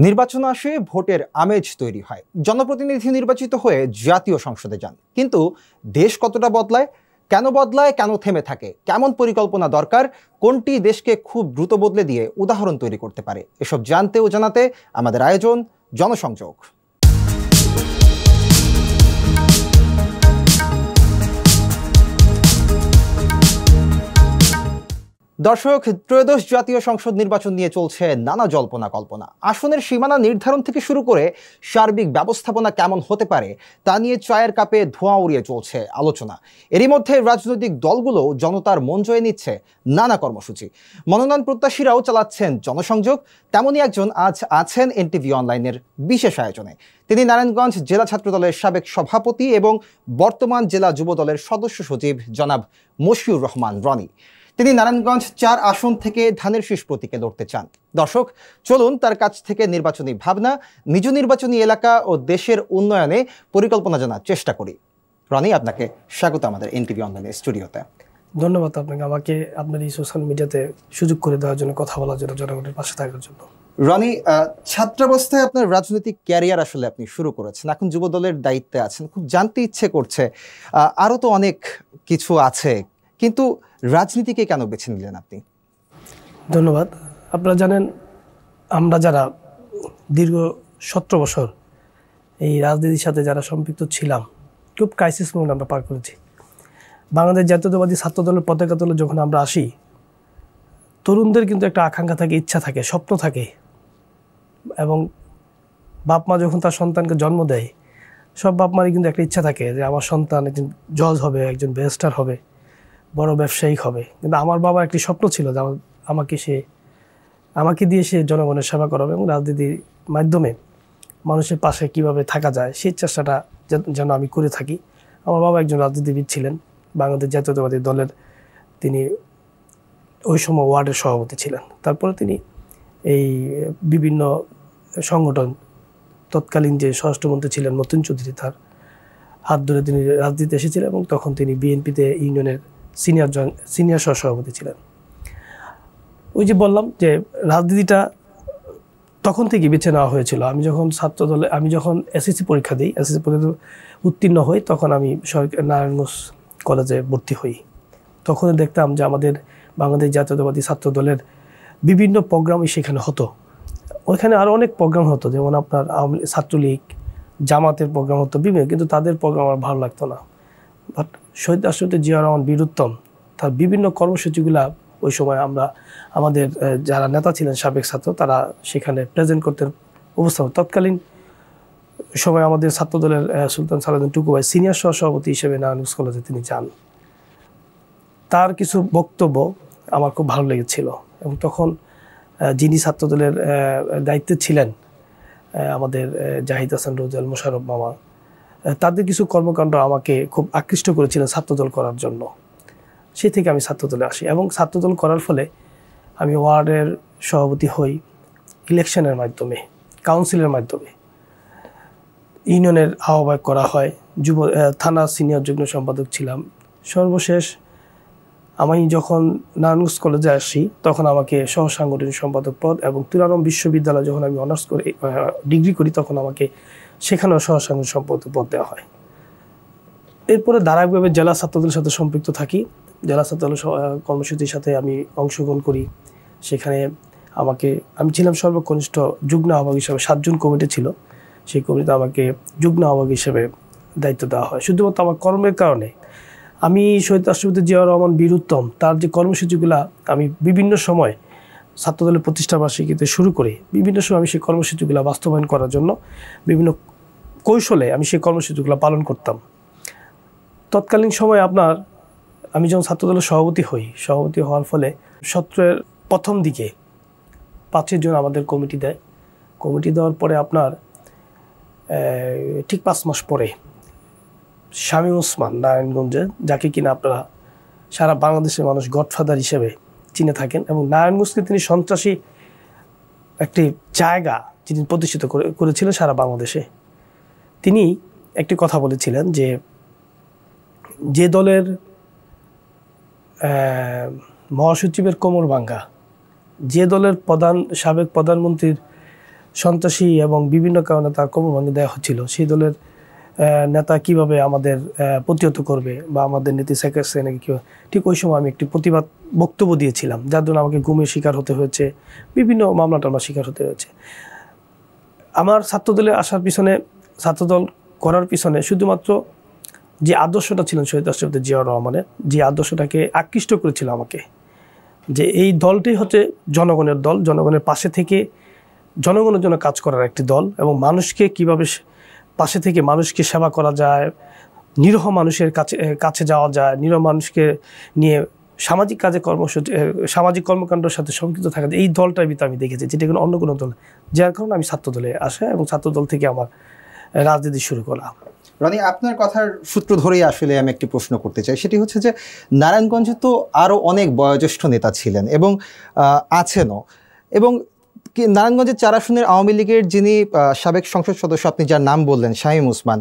নির্বাচন আসে, ভোটের আমেজ তৈরি হয়, জনপ্রতিনিধি নির্বাচিত হয়ে জাতীয় সংসদে যান। কিন্তু দেশ কতটা বদলায়, কেন বদলায়, কেন থেমে থাকে, কেমন পরিকল্পনা দরকার, কোনটি দেশকে খুব দ্রুত বদলে দিয়ে উদাহরণ তৈরি করতে পারে, এসব জানতে ও জানাতে আমাদের আয়োজন জনসংযোগ। দর্শক, ত্রয়োদশ জাতীয় সংসদ নির্বাচন নিয়ে চলছে নানা জল্পনা কল্পনা। আসনের সীমানা নির্ধারণ থেকে শুরু করে সার্বিক ব্যবস্থাপনা কেমন হতে পারে তা নিয়ে চায়ের কাপে ধোঁয়া উড়িয়ে চলছে আলোচনা। এরই মধ্যে রাজনৈতিক দলগুলো জনতার মন জয়ে নিচ্ছে নানা কর্মসূচি। মনোনয়ন প্রত্যাশীরাও চালাচ্ছেন জনসংযোগ। তেমনই একজন আজ আছেন এনটিভি অনলাইনের বিশেষ আয়োজনে। তিনি নারায়ণগঞ্জ জেলা ছাত্রদলের সাবেক সভাপতি এবং বর্তমান জেলা যুব দলের সদস্য সচিব জনাব মশিউর রহমান রনি। তিনি নারায়ণগঞ্জ ৪ আসন থেকে ধানের শীষ প্রতীকে লড়তে চান। দর্শক, চলুন তার কাছ থেকে নির্বাচনী ভাবনা, নিজ নির্বাচনী এলাকা ও দেশের উন্নয়নে পরিকল্পনা জানার চেষ্টা করি। রনি, আপনাকে স্বাগত আমাদের এনটিভি অনলাইনের স্টুডিওতে। ধন্যবাদ আপনাকে, আমাকে আপনার এই সোশ্যাল মিডিয়াতে সুযোগ করে দেওয়ার জন্য, কথা বলার জন্য, জনগণের পাশে থাকার জন্য। রনি, ছাত্রাবস্থায় আপনার রাজনৈতিক ক্যারিয়ার আসলে আপনি শুরু করেছেন, এখন যুব দলের দায়িত্বে আছেন। খুব জানতে ইচ্ছে করছে, আরও তো অনেক কিছু আছে, কিন্তু রাজনীতিকে কেন বেছে নিলেন আপনি? ধন্যবাদ। আপনারা জানেন, আমরা যারা দীর্ঘ 17 বছর এই রাজনীতির সাথে যারা সম্পৃক্ত ছিলাম, খুব ক্রাইসিস মোমেন্ট আমরা পার করেছি। বাংলাদেশ জাতীয়তাবাদী ছাত্র দলের পতাকা তোলে যখন আমরা আসি, তরুণদের কিন্তু একটা আকাঙ্ক্ষা থাকে, ইচ্ছা থাকে, স্বপ্ন থাকে, এবং বাপ মা যখন তার সন্তানকে জন্ম দেয়, সব বাপ মারই কিন্তু একটা ইচ্ছা থাকে যে আমার সন্তান একজন জজ হবে, একজন ব্যারিস্টার হবে, বড় ব্যবসায়িক হবে। কিন্তু আমার বাবার একটি স্বপ্ন ছিল যে আমাকে দিয়ে সে জনগণের সেবা করাবে এবং রাজনীতির মাধ্যমে মানুষের পাশে কিভাবে থাকা যায় সেই চেষ্টাটা যেন আমি করে থাকি। আমার বাবা একজন রাজনীতিবিদ ছিলেন, বাংলাদেশ জাতীয়তাবাদী দলের তিনি ওই সময় ওয়ার্ডের সভাপতি ছিলেন। তারপরে তিনি এই বিভিন্ন সংগঠন, তৎকালীন যে স্বরাষ্ট্রমন্ত্রী ছিলেন মতিন চৌধুরী, তার হাত ধরে তিনি রাজনীতিতে এসেছিলেন এবং তখন তিনি বিএনপিতে ইউনিয়নের সিনিয়র সহসভাপতি ছিলেন। ওই যে বললাম যে রাজনীতিটা তখন থেকে বেছে নেওয়া হয়েছিল। আমি যখন এসএসসি পরীক্ষা দিই, এসএসসি পরীক্ষা উত্তীর্ণ হই, তখন আমি নারায়ণগঞ্জ কলেজে ভর্তি হই। তখন দেখতাম যে আমাদের বাংলাদেশ জাতীয়তাবাদী ছাত্র দলের বিভিন্ন প্রোগ্রামই সেখানে হতো। ওইখানে আরও অনেক প্রোগ্রাম হতো, যেমন আপনার ছাত্রলীগ, জামাতের প্রোগ্রাম হতো বিভিন্ন, কিন্তু তাদের প্রোগ্রাম আমার ভালো লাগতো না। বাট শহীদ রাষ্ট্রপতি জিয়া রহমান বীরুত্তম তার বিভিন্ন কর্মসূচিগুলা ওই সময় আমাদের যারা নেতা ছিলেন সাবেক ছাত্র, তারা সেখানে প্রেজেন্ট করতেন উপস্থাপন। তৎকালীন সময় আমাদের ছাত্রদলের সুলতান সালাউদ্দিন টুকু ভাই সিনিয়র সহসভাপতি হিসেবে নারায়ণগঞ্জ কলেজে তিনি যান। তার কিছু বক্তব্য আমার খুব ভালো লেগেছিল এবং তখন যিনি ছাত্রদলের দায়িত্বে ছিলেন আমাদের জাহিদ হাসান রোজাল, মোশাররফ মামা, তাদের কিছু কর্মকাণ্ড আমাকে খুব আকৃষ্ট করেছিলেন ছাত্রদল করার জন্য। সেই থেকে আমি ছাত্রদলে আসি এবং ছাত্রদল করার ফলে আমি ওয়ার্ডের সভাপতি হই ইলেকশনের মাধ্যমে, কাউন্সিলের মাধ্যমে। ইউনিয়নের আহ্বায়ক করা হয়, থানা সিনিয়র যুগ্ম সম্পাদক ছিলাম। সর্বশেষ আমি যখন নারায়ণগঞ্জ কলেজে আসি, তখন আমাকে সহ সাংগঠনিক সম্পাদক পদ, এবং তুরারম বিশ্ববিদ্যালয়ে যখন আমি অনার্স করে ডিগ্রি করি, তখন আমাকে সেখানেও সহ সাংগঠনিক সম্পাদক পদ দেওয়া হয়। এরপরে ধারাবাহিকভাবে জেলা ছাত্রদলের সাথে সম্পৃক্ত থাকি। জেলা ছাত্রদলের কর্মসূচির সাথে আমি অংশগ্রহণ করি। সেখানে আমি ছিলাম সর্বকনিষ্ঠ যুগ্ম আহ্বায়ক হিসেবে। 7 জন কমিটি ছিল, সেই কমিটিতে আমাকে যুগ্ম আহ্বায়ক হিসেবে দায়িত্ব দেওয়া হয়। শুধুমাত্র আমার কর্মের কারণে আমি শহীদ রাষ্ট্রপতি জিয়া রহমান বীরুত্তম তার যে কর্মসূচিগুলা আমি বিভিন্ন সময় ছাত্রদলের প্রতিষ্ঠাবার্ষিকীতে শুরু করে বিভিন্ন সময় আমি সেই কর্মসূচিগুলো বাস্তবায়ন করার জন্য বিভিন্ন কৌশলে আমি সেই কর্মসূচিগুলো পালন করতাম। তৎকালীন সময় আমি যখন ছাত্রদলের সভাপতি হওয়ার ফলে সত্রের প্রথম দিকে 5 জন আমাদের কমিটি দেয়। কমিটি দেওয়ার পরে ঠিক 5 মাস পরে শামীম ওসমান নারায়ণগঞ্জে, যাকে কিনা আপনারা সারা বাংলাদেশের মানুষ গডফাদার হিসেবে চিনে থাকেন, এবং নারায়ণগঞ্জকে তিনি সন্ত্রাসী একটি জায়গা যিনি প্রতিষ্ঠিত করেছিলেন সারা বাংলাদেশে, তিনি একটি কথা বলেছিলেন যে দলের মহাসচিবের কোমর ভাঙ্গা, যে দলের সাবেক প্রধানমন্ত্রীর সন্ত্রাসী এবং বিভিন্ন কারণে তার কর্মভঙ্গ দেওয়া হচ্ছিল, সেই দলের নেতা কিভাবে আমাদের প্রতিহত করবে বা আমাদের নীতি সেক্রেটারি নাকি কী, ঠিক ওই সময় আমি একটি প্রতিবাদ বক্তব্য দিয়েছিলাম, যার জন্য আমাকে গুমের শিকার হতে হয়েছে, বিভিন্ন মামলা টামলা শিকার হতে হয়েছে। আমার ছাত্রদলে আসার পিছনে, ছাত্রদল করার পিছনে শুধুমাত্র যে আদর্শটা ছিলেন শহীদ রাষ্ট্রপতি জিয়াউর রহমানের, যে আদর্শটাকে আকৃষ্ট করেছিল আমাকে, যে এই দলটি হচ্ছে জনগণের দল, জনগণের পাশে থেকে জনগণের জন্য কাজ করার একটি দল, এবং মানুষকে কিভাবে পাশে থেকে মানুষকে সেবা করা যায়, নিরীহ মানুষের কাছে যাওয়া যায়, নিরীহ মানুষকে নিয়ে সামাজিক কাজে সামাজিক কর্মকাণ্ডের সাথে সম্পৃক্ত থাকা যায়, এই দলটার ভিতরে আমি দেখেছি, যেটা কোনো অন্য কোনো দল, যার কারণে আমি ছাত্রদলে আসা এবং ছাত্রদল থেকে আমার রাজনীতি শুরু করলাম। রনি, আপনার কথার সূত্র ধরেই আসলে আমি একটি প্রশ্ন করতে চাই, সেটি হচ্ছে যে নারায়ণগঞ্জে তো আরও অনেক বয়োজ্যেষ্ঠ নেতা ছিলেন এবং আছেনও, এবং নারায়ণগঞ্জের 4 আসনের আওয়ামী লীগের যিনি সাবেক সংসদ সদস্য, আপনি যার নাম বললেন শামীম ওসমান,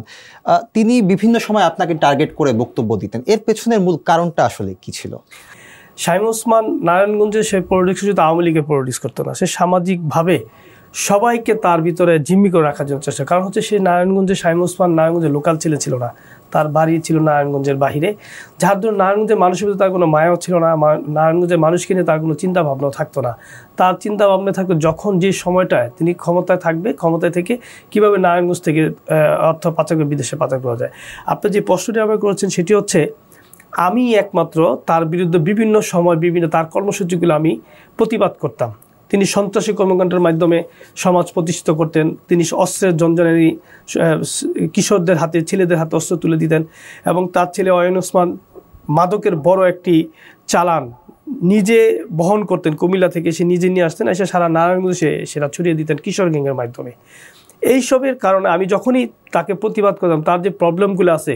তিনি বিভিন্ন সময় আপনাকে টার্গেট করে বক্তব্য দিতেন, এর পেছনের মূল কারণটা আসলে কি ছিল? শামীম ওসমান নারায়ণগঞ্জে সে পলিটিক্স শুধু আওয়ামী লীগের পলিটিক্স করতো না, সে সামাজিকভাবে সবাইকে তার ভিতরে জিম্মি করে রাখার জন্য চেষ্টা, কারণ হচ্ছে সে নারায়ণগঞ্জে, শামীম ওসমান নারায়ণগঞ্জের লোকাল ছেলে ছিল না, তার বাড়ি ছিল নারায়ণগঞ্জের বাহিরে, যার জন্য নারায়ণগঞ্জের মানুষের ভিতরে তার কোনো মায়াও ছিল না, নারায়ণগঞ্জের মানুষকে নিয়ে তার কোনো চিন্তা ভাবনাও থাকতো না। তার চিন্তা ভাবনা থাকতো যখন যে সময়টায় তিনি ক্ষমতায় থাকবে, ক্ষমতায় থেকে কীভাবে নারায়ণগঞ্জ থেকে অর্থ পাচার করে বিদেশে পাচার করা যায়। আপনি যে প্রশ্নটি আমাকে করেছেন সেটি হচ্ছে, আমি একমাত্র তার বিরুদ্ধে বিভিন্ন সময় বিভিন্ন তার কর্মসূচিগুলো আমি প্রতিবাদ করতাম। তিনি সন্ত্রাসী কর্মকাণ্ডের মাধ্যমে সমাজ প্রতিষ্ঠিত করতেন, তিনি অস্ত্রের জঞ্জনারি কিশোরদের হাতে, ছেলেদের হাতে অস্ত্র তুলে দিতেন, এবং তার ছেলে অয়ন ওসমান মাদকের বড় একটি চালান নিজে বহন করতেন, কুমিল্লা থেকে সে নিজে নিয়ে আসতেন, এসে সারা নারায়ণগঞ্জে সেটা ছড়িয়ে দিতেন কিশোর গ্যাংয়ের মাধ্যমে। এইসবের কারণে আমি যখনই তাকে প্রতিবাদ করতাম, তার যে প্রবলেমগুলো আছে,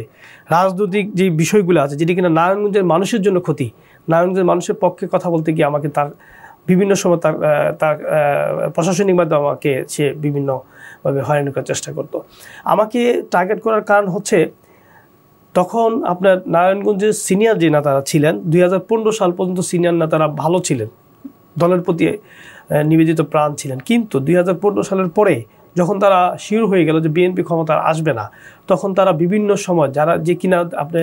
রাজনৈতিক যে বিষয়গুলো আছে, যেটি কিনা নারায়ণগঞ্জের মানুষের জন্য ক্ষতি, নারায়ণগঞ্জের মানুষের পক্ষে কথা বলতে গিয়ে আমাকে তার বিভিন্ন সময় তার প্রশাসনিক মাধ্যমে আমাকে সে বিভিন্নভাবে হয়রানি করার চেষ্টা করতো। আমাকে টার্গেট করার কারণ হচ্ছে, তখন আপনার নারায়ণগঞ্জের সিনিয়র যে নেতারা ছিলেন, 2015 সাল পর্যন্ত সিনিয়র নেতারা ভালো ছিলেন, দলের প্রতি নিবেদিত প্রাণ ছিলেন, কিন্তু 2015 সালের পরে যখন তারা শিওর হয়ে গেল যে বিএনপি ক্ষমতা আসবে না, তখন তারা বিভিন্ন সময় যারা যে কিনা আপনি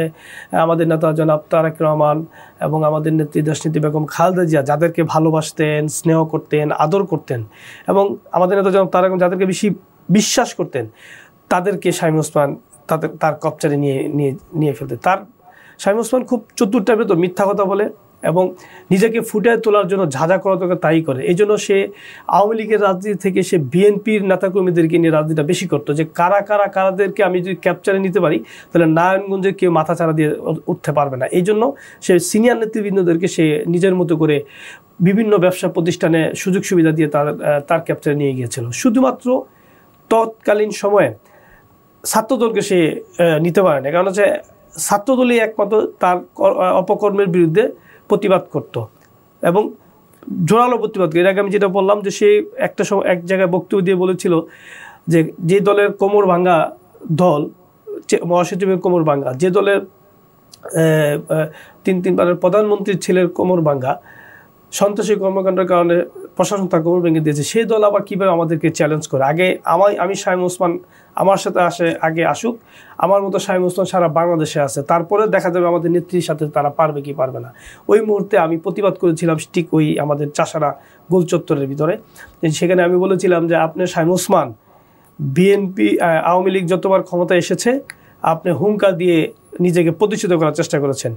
আমাদের নেতা জনাব তারেক রহমান এবং আমাদের নেত্রী দেশনেত্রী বেগম খালেদা জিয়া যাদেরকে ভালোবাসতেন, স্নেহ করতেন, আদর করতেন, এবং আমাদের নেতা জনাব তারেক যাদেরকে বেশি বিশ্বাস করতেন, তাদেরকে শামীম ওসমান তার কবচারে নিয়ে ফেলতে। শামীম ওসমান খুব চতুর টাইপের, তো মিথ্যা কথা বলে এবং নিজেকে ফুটিয়ে তোলার জন্য যা যা করা দরকার তাই করে। এই জন্য সে আওয়ামী লীগের রাজনীতি থেকে সে বিএনপির নেতাকর্মীদেরকে নিয়ে রাজনীতিটা বেশি করতো, যে কারাদেরকে আমি যদি ক্যাপচারে নিতে পারি তাহলে নারায়ণগঞ্জে কেউ মাথা চারা দিয়ে উঠতে পারবে না। এই জন্য সে সিনিয়র নেতৃবৃন্দদেরকে সে নিজের মতো করে বিভিন্ন ব্যবসা প্রতিষ্ঠানে সুযোগ সুবিধা দিয়ে তার ক্যাপচারে নিয়ে গিয়েছিল। শুধুমাত্র তৎকালীন সময়ে ছাত্রদলকে সে নিতে পারে না, কারণ হচ্ছে ছাত্রদলই একমাত্র তার অপকর্মের বিরুদ্ধে প্রতিবাদ করত এবং জোরালো প্রতিবাদ করে। এর আগে আমি যেটা বললাম যে সে একটা সময় এক জায়গায় বক্তব্য দিয়ে বলেছিল যে দলের কোমর ভাঙ্গা দল, মহাসচিবের কোমর ভাঙ্গা, যে দলের তিনবারের প্রধানমন্ত্রীর ছেলের কোমর ভাঙ্গা, সন্ত্রাসী কর্মকাণ্ডের কারণে প্রশাসন তার কোমর ভেঙে দিয়েছে, সেই দল আবার কীভাবে আমাদেরকে চ্যালেঞ্জ করে। আমি শামীম ওসমান আমার সাথে আগে আসুক, আমার মতো শামীম ওসমান সারা বাংলাদেশে আছে, তারপরে দেখা যাবে আমাদের নেত্রীর সাথে তারা পারবে কি পারবে না। ওই মুহূর্তে আমি প্রতিবাদ করেছিলাম ঠিক ওই আমাদের চাষারা গোল চত্বরের ভিতরে। সেখানে আমি বলেছিলাম যে আপনি শামীম ওসমান, বিএনপি আওয়ামী লীগ যতবার ক্ষমতায় এসেছে আপনি হুঙ্কার দিয়ে নিজেকে প্রতিষ্ঠিত করার চেষ্টা করেছেন,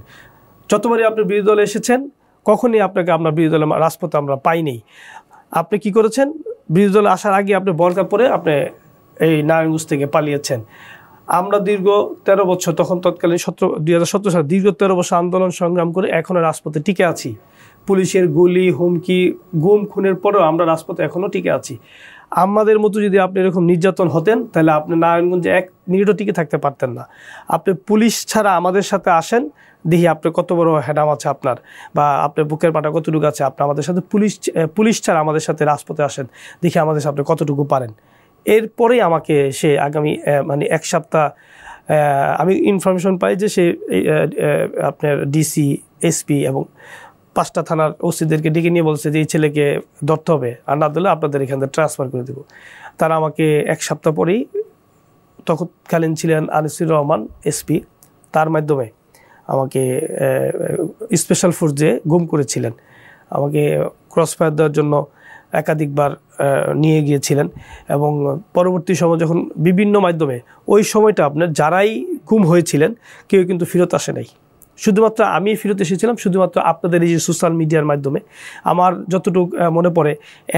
যতবারই আপনি বিরোধী দলে এসেছেন কখনই আপনাকে আপনার বিরোধী দলের রাজপথে আমরা পাইনি। আপনি কি করেছেন, বিরোধী দলে আসার আগে আপনি বরকা পরে আপনি এই নারায়ণগঞ্জ থেকে পালিয়েছেন। আমরা দীর্ঘ 13 বছর, তখন তৎকালীন 2017 সালে দীর্ঘ 13 বছর আন্দোলন সংগ্রাম করে এখনও রাজপথে টিকে আছি। পুলিশের গুলি, হুমকি, গুম খুনের পরেও আমরা রাজপথে এখনও টিকে আছি। আমাদের মতো যদি আপনি এরকম নির্যাতন হতেন তাহলে আপনি নারায়ণগঞ্জে 1 মিনিটও টিকে থাকতে পারতেন না। আপনি পুলিশ ছাড়া আমাদের সাথে আসেন, দেখি আপনার কত বড় হ্যাডাম আছে আপনার, বা আপনার বুকের পাটা কতটুকু আছে, আপনি আমাদের সাথে পুলিশ ছাড়া আমাদের সাথে রাজপথে আসেন, দেখি আমাদের সাথে আপনি কতটুকু পারেন। এরপরেই আমাকে সে আগামী 1 সপ্তাহ আমি ইনফরমেশন পাই যে সে আপনার ডিসি, এসপি এবং 5টা থানার ওসিদেরকে ডেকে নিয়ে বলছে যে এই ছেলেকে ধরতে হবে, আর না দিলে আপনাদের এখান থেকে ট্রান্সফার করে দেবো। তারা আমাকে 1 সপ্তাহ পরেই, তৎকালীন ছিলেন আনিসুর রহমান এসপি, তার মাধ্যমে আমাকে স্পেশাল ফোর্স যে গুম করেছিলেন, আমাকে ক্রসফায়ার দেওয়ার জন্য একাধিকবার নিয়ে গিয়েছিলেন। এবং পরবর্তী সময় যখন বিভিন্ন মাধ্যমে ওই সময়টা আপনার যারাই গুম হয়েছিলেন কেউ কিন্তু ফেরত আসে নাই, শুধুমাত্র আমি ফেরত এসেছিলাম, শুধুমাত্র আপনাদের এই যে সোশ্যাল মিডিয়ার মাধ্যমে। আমার যতটুকু মনে পড়ে